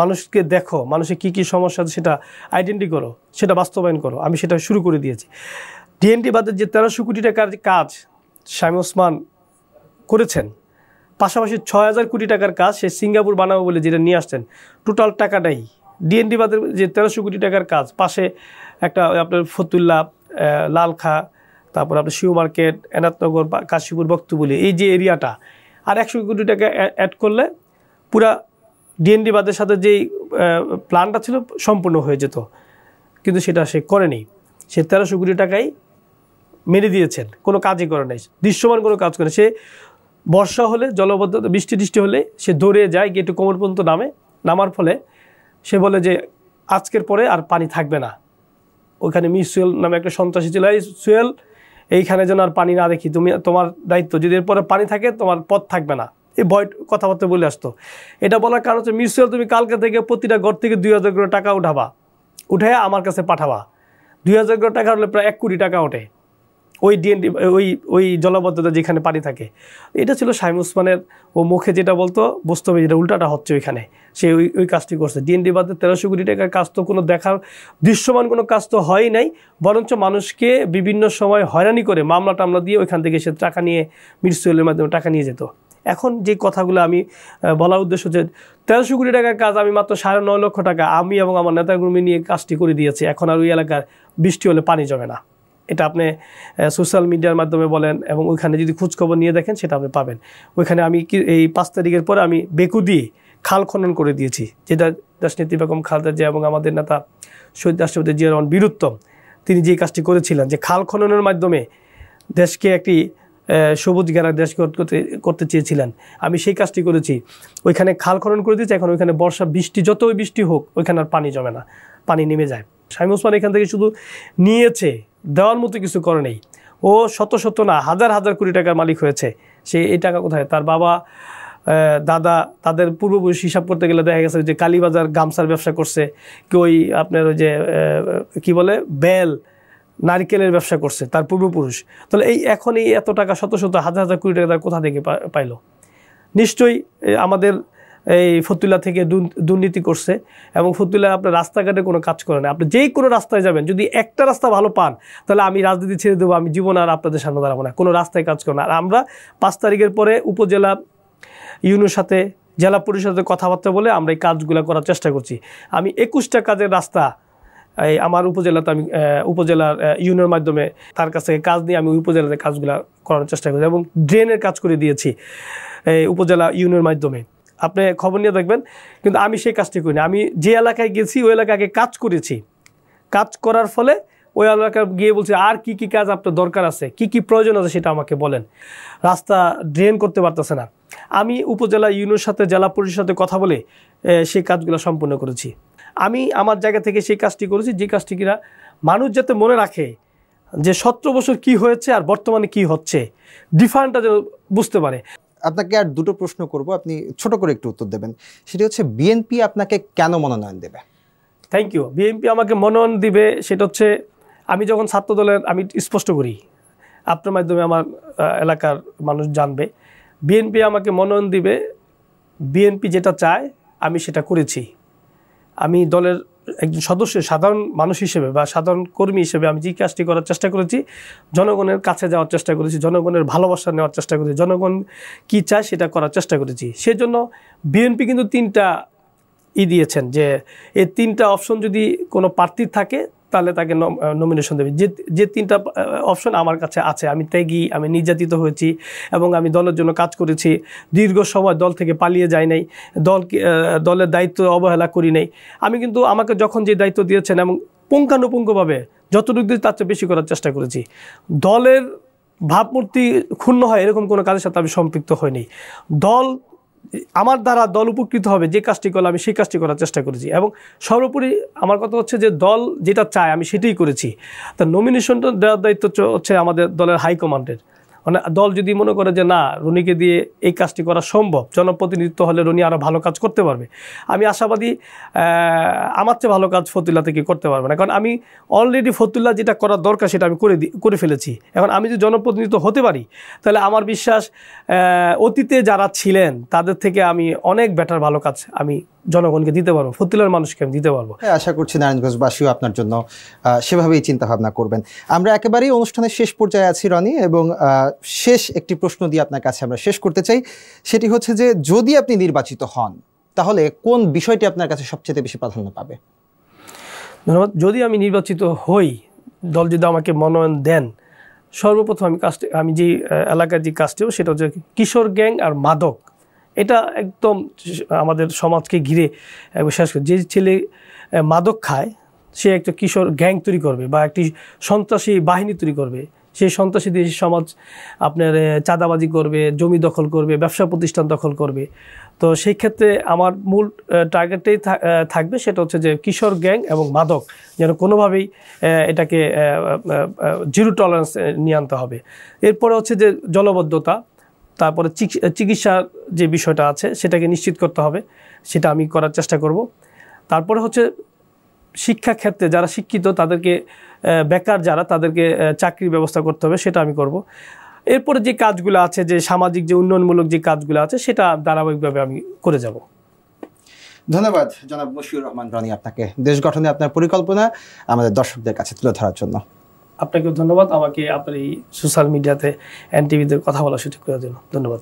মানুষকে দেখো, মানুষের কি কি সমস্যা আছে সেটা আইডেন্টি করো, সেটা বাস্তবায়ন করো। আমি সেটা শুরু করে দিয়েছি। ডিএনডি বাদের যে 1300 কোটি টাকার কাজ শামীম ওসমান করেছেন, পাশাপাশি 6000 কোটি টাকার কাজ সে সিঙ্গাপুর বানাবো বলে যেটা নিয়ে আসছেন, টোটাল টাকাটাই ডিএনডি বাদের যে 1300 কোটি টাকার কাজ, পাশে একটা আপনার ফতুল্লা, লালখা, তারপর আপনার শিউ মার্কেট, এনায়তনগর, কাশীপুর, বক্তবুলি, এই যে এরিয়াটা, আর 100 কোটি টাকা অ্যাড করলে পুরা ডিএনডি বাদের সাথে যেই প্ল্যানটা ছিল সম্পূর্ণ হয়ে যেত। কিন্তু সেটা সে করেনি। সে 1300 কোটি টাকাই মেরে দিয়েছেন, কোনো কাজই করে নাই, দৃশ্যমান কোনো কাজ করে। সে বর্ষা হলে, জলবদ্ধতা, বৃষ্টি টিষ্টি হলে সে দৌড়ে যায়, গিয়ে একটু কোমর পর্যন্ত নামার ফলে সে বলে যে আজকের পরে আর পানি থাকবে না। ওইখানে মিস সুয়েল নামে একটা সন্ত্রাসী ছিল, এই সুয়েল এইখানে যেন আর পানি না দেখি, তুমি তোমার দায়িত্ব, যদি এরপরে পানি থাকে তোমার পথ থাকবে না, এই ভয় কথাবার্তা বলে আসতো। এটা বলার কারণ হচ্ছে, মিস সুয়েল তুমি কালকে থেকে প্রতিটা ঘর থেকে 2000 করে টাকা উঠে আমার কাছে পাঠাবা। 2000 করে টাকা হলে প্রায় 1 কোটি টাকা ওঠে ওই ডিএনডি, ওই জলাবদ্ধতা যেখানে পানি থাকে। এটা ছিল শামীম ওসমানের, ও মুখে যেটা বলতো বাস্তবে যেটা উল্টাটা হচ্ছে ওইখানে, সে ওই কাজটি করছে। ডিএনডি বাদে 1300 কোটি টাকার কাজ তো কোনো দেখার দৃশ্যমান কোনো কাজ তো হয়ই নাই, বরঞ্চ মানুষকে বিভিন্ন সময় হয়রানি করে মামলা টামলা দিয়ে ওইখান থেকে সে টাকা নিয়ে, মিরসুয়েলের মাধ্যমে টাকা নিয়ে যেত। এখন যে কথাগুলো আমি বলার উদ্দেশ্য যে 1300 কোটি টাকার কাজ আমি মাত্র 9.5 লক্ষ টাকা আমি এবং আমার নেতাকর্মী নিয়ে কাজটি করে দিয়েছি। এখন আর ওই এলাকার বৃষ্টি হলে পানি জমে না। এটা আপনি সোশ্যাল মিডিয়ার মাধ্যমে বলেন এবং ওইখানে যদি খোঁজখবর নিয়ে দেখেন সেটা আপনি পাবেন। ওইখানে আমি এই 5 তারিখের পরে আমি বেকু দিয়ে খাল খনন করে দিয়েছি, যেটা দেশনেত্রী বেগম খালেদা জিয়া এবং আমাদের নেতা শহীদ রাষ্ট্রপতি জিয়া রহমান বীরুত্তম তিনি যে কাজটি করেছিলেন, যে খাল খননের মাধ্যমে দেশকে একটি সবুজ ঘেরা দেশ করতে চেয়েছিলেন, আমি সেই কাজটি করেছি। ওইখানে খাল খনন করে দিয়েছি। এখন ওইখানে বর্ষা বৃষ্টি, যতই বৃষ্টি হোক ওইখানে আর পানি জমে না, পানি নেমে যায়। শামীম ওসমান এখান থেকে শুধু নিয়েছে, দেওয়ার মতো কিছু করে নেই। ও শত শত না হাজার হাজার কোটি টাকার মালিক হয়েছে। সে এই টাকা কোথায়, তার বাবা, দাদা, তাদের পূর্বপুরুষ হিসাব করতে গেলে দেখা গেছে যে কালীবাজার গামছার ব্যবসা করছে, কেউ ওই আপনার ওই যে কি বলে বেল, নারকেলের ব্যবসা করছে তার পূর্বপুরুষ। তাহলে এই এখন এই এত টাকা, শত শত হাজার হাজার কোটি টাকা তার কোথা থেকে পাইলো? নিশ্চয়ই আমাদের এই ফতুল্লা থেকে দুর্নীতি করছে। এবং ফতুল্লা আপনার রাস্তাঘাটে কোনো কাজ করে না। আপনি যেই কোনো রাস্তায় যাবেন, যদি একটা রাস্তা ভালো পান তাহলে আমি রাজনীতি ছেড়ে দেবো, আমি জীবন আর আপনাদের সামনে দাঁড়াবো না, কোনো রাস্তায় কাজ করে না। আর আমরা 5 তারিখের পরে উপজেলা ইউনিয়নের সাথে, জেলা পরিষদের সাথে কথাবার্তা বলে আমরা এই কাজগুলো করার চেষ্টা করছি। আমি 21টা কাজের রাস্তা এই আমার উপজেলাতে, আমি উপজেলার ইউনিয়নের মাধ্যমে তার কাছ থেকে কাজ নিয়ে আমি উপজেলাতে কাজগুলো করার চেষ্টা করছি এবং ড্রেনের কাজ করে দিয়েছি এই উপজেলা ইউনিয়নের মাধ্যমে। আপনি খবর নিয়ে দেখবেন। কিন্তু আমি সেই কাজটি করিনি। আমি যে এলাকায় গেছি ওই এলাকাকে কাজ করেছি। কাজ করার ফলে ওই এলাকায় গিয়ে বলছি আর কি কি কাজ আপনার দরকার আছে, কি কি প্রয়োজন আছে সেটা আমাকে বলেন। রাস্তা ড্রেন করতে পারতেছে না, আমি উপজেলা ইউনিয়নের সাথে, জেলা পরিষদের সাথে কথা বলে সেই কাজগুলো সম্পূর্ণ করেছি। আমি আমার জায়গা থেকে সেই কাজটি করেছি, যে কাজটি কিনা মানুষ যাতে মনে রাখে যে 17 বছর কি হয়েছে আর বর্তমানে কি হচ্ছে, ডিফারেন্টটা যেন বুঝতে পারে। আপনাকে আর দুটো প্রশ্ন করব, আপনি ছোট করে একটু উত্তর দেবেন। সেটি হচ্ছে, বিএনপি আপনাকে কেন মনোনয়ন দেবে? Thank you. বিএনপি আমাকে মনোনয়ন দিবে সেটা হচ্ছে, আমি যখন ছাত্র দলের, আমি স্পষ্ট করি, আপনার মাধ্যমে আমার এলাকার মানুষ জানবে, বিএনপি আমাকে মনোনয়ন দিবে। বিএনপি যেটা চায় আমি সেটা করেছি। আমি দলের একজন সদস্য, সাধারণ মানুষ হিসেবে বা সাধারণ কর্মী হিসেবে আমি যে কাজটি করার চেষ্টা করেছি, জনগণের কাছে যাওয়ার চেষ্টা করেছি, জনগণের ভালোবাসা নেওয়ার চেষ্টা করেছি, জনগণ কি চায় সেটা করার চেষ্টা করেছি। সেজন্য বিএনপি কিন্তু 3টা দিয়েছেন, যে এই 3টা অপশন যদি কোনো প্রার্থী থাকে তাহলে তাকে নমিনেশন দেবে। যে 3টা অপশন আমার কাছে আছে। আমি ত্যাগী, আমি নির্যাতিত হয়েছি এবং আমি দলের জন্য কাজ করেছি, দীর্ঘ সময় দল থেকে পালিয়ে যাই নাই, দলের দায়িত্ব অবহেলা করি নাই। আমি কিন্তু আমাকে যখন যে দায়িত্ব দিয়েছেন এবং পুঙ্খানুপুঙ্খভাবে যতটুকু তার চেয়ে বেশি করার চেষ্টা করেছি। দলের ভাবমূর্তি ক্ষুণ্ণ হয় এরকম কোনো কাজের সাথে আমি সম্পৃক্ত হইনি। দল, আমার দ্বারা দল উপকৃত হবে যে কাজটি করলে আমি সেই কাজটি করার চেষ্টা করেছি। এবং সর্বোপরি আমার কথা হচ্ছে যে দল যেটা চায় আমি সেটাই করেছি। তার নমিনেশনটা দেওয়ার দায়িত্ব হচ্ছে আমাদের দলের হাইকমান্ডের, মানে দল যদি মনে করে যে না রনিকে দিয়ে এই কাজটি করা সম্ভব, জনপ্রতিনিধিত্ব হলে রনি আরও ভালো কাজ করতে পারবে, আমি আশাবাদী আমার চেয়ে ভালো কাজ ফতুল্লা থেকে করতে পারবে না। কারণ আমি অলরেডি ফতুল্লা যেটা করার দরকার সেটা আমি করে ফেলেছি। এখন আমি যদি জনপ্রতিনিধিত্ব হতে পারি তাহলে আমার বিশ্বাস অতীতে যারা ছিলেন তাদের থেকে আমি অনেক বেটার ভালো কাজ আমি জনগণকে দিতে পারবো, ফতুল্লার মানুষকে আমি দিতে পারবো। হ্যাঁ, আশা করছি নারায়ণগঞ্জবাসীও আপনার জন্য সেভাবেই চিন্তা ভাবনা করবেন। আমরা একেবারেই অনুষ্ঠানের শেষ পর্যায়ে আছি রনি, এবং শেষ একটি প্রশ্ন দিয়ে আপনার কাছে আমরা শেষ করতে চাই। সেটি হচ্ছে যে যদি আপনি নির্বাচিত হন তাহলে কোন বিষয়টি আপনার কাছে সবচেয়ে বেশি প্রাধান্য পাবে? ধন্যবাদ। যদি আমি নির্বাচিত হই, দল যদি আমাকে মনোনয়ন দেন, সর্বপ্রথম আমি যে এলাকায় যে কাজটি হবে সেটা হচ্ছে কিশোর গ্যাং আর মাদক। এটা একদম আমাদের সমাজকে ঘিরে শেষ করে, যে ছেলে মাদক খায় সে একটা কিশোর গ্যাং তৈরি করবে বা একটি সন্ত্রাসী বাহিনী তৈরি করবে। সেই সন্ত্রাসী দিয়ে সমাজ আপনার চাঁদাবাজি করবে, জমি দখল করবে, ব্যবসা প্রতিষ্ঠান দখল করবে। তো সেই ক্ষেত্রে আমার মূল টার্গেটটাই থাকবে সেটা হচ্ছে যে কিশোর গ্যাং এবং মাদক যেন কোনোভাবেই এটাকে জিরো টলারেন্স নিয়ে আনতে হবে। এরপরে হচ্ছে যে জলবদ্ধতা, তারপরে চিকিৎসার যে বিষয়টা আছে সেটাকে নিশ্চিত করতে হবে, সেটা আমি করার চেষ্টা করব। তারপরে হচ্ছে শিক্ষা ক্ষেত্রে যারা শিক্ষিত তাদেরকে, বেকার যারা তাদেরকে চাকরির ব্যবস্থা করতে হবে, সেটা আমি করব। এরপরে যে কাজগুলো আছে, যে সামাজিক যে উন্নয়নমূলক যে কাজগুলো আছে সেটা ধারাবাহিকভাবে আমি করে যাব। ধন্যবাদ জনাব মশিউর রহমান রনি, আপনাকে দেশ গঠনে আপনার পরিকল্পনা আমাদের দর্শকদের কাছে তুলে ধরার জন্য। আপনাকেও ধন্যবাদ, আমাকে আপনার এই সোশ্যাল মিডিয়াতে এনটিভিতে কথা বলার সুযোগ করার জন্য ধন্যবাদ।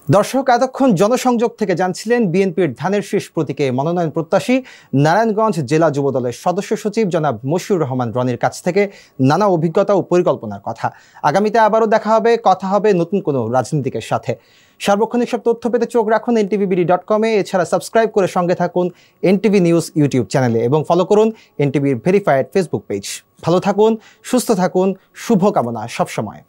দর্শক, এতক্ষণ জনসংযোগ থেকে জানছিলেন বিএনপির ধানের শীষ প্রতীকে মনোনয়ন প্রত্যাশী নারায়ণগঞ্জ জেলা যুবদলের সদস্য সচিব জনাব মশিউর রহমান রনির কাছ থেকে নানা অভিজ্ঞতা ও পরিকল্পনার কথা। আগামীতে আবারও দেখা হবে, কথা হবে নতুন কোনো রাজনীতিকের সাথে। সার্বক্ষণিক সব তথ্য পেতে চোখ রাখুন ntvbd.com-এ। এছাড়া সাবস্ক্রাইব করে সঙ্গে থাকুন এনটিভি নিউজ ইউটিউব চ্যানেলে এবং ফলো করুন এনটিভির ভেরিফাইড ফেসবুক পেজ। ভালো থাকুন, সুস্থ থাকুন, শুভকামনা সবসময়।